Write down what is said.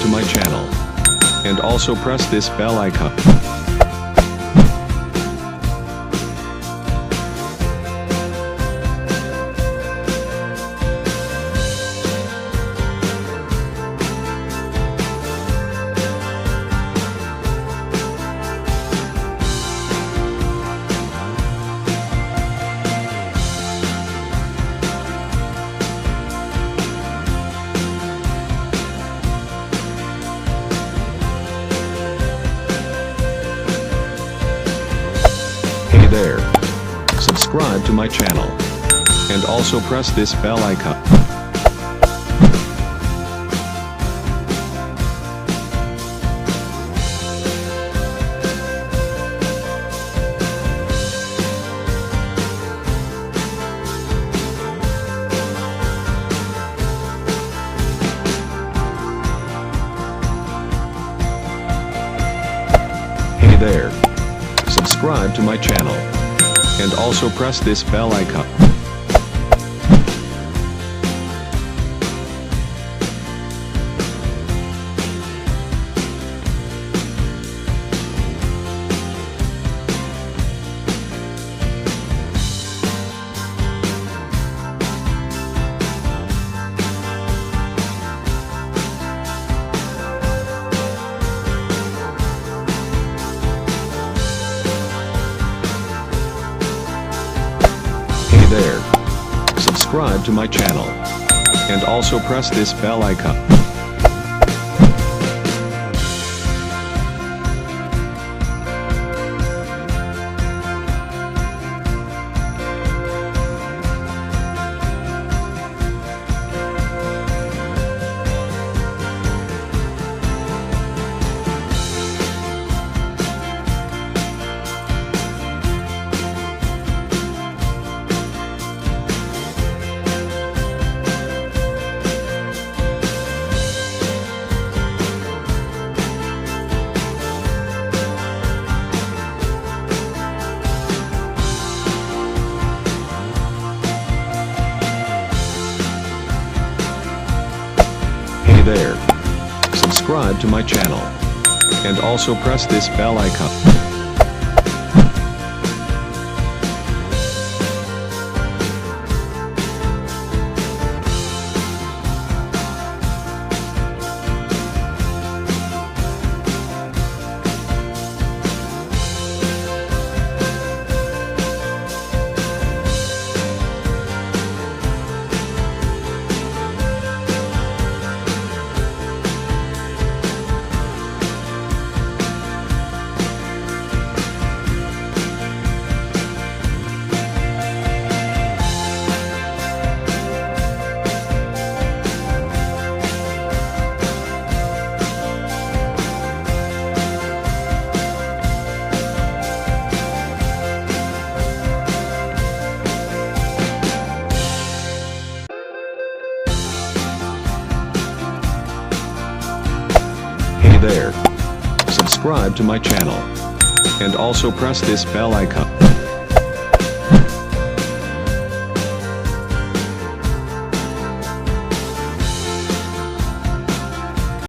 to my channel. And also press this bell icon. Hey there. Subscribe to my channel. And also press this bell icon. Hey there. Subscribe to my channel. And also press this bell icon. There. Subscribe to my channel. And also press this bell icon. Hey there. Subscribe to my channel. And also press this bell icon. Hey there. Subscribe to my channel. And also press this bell icon.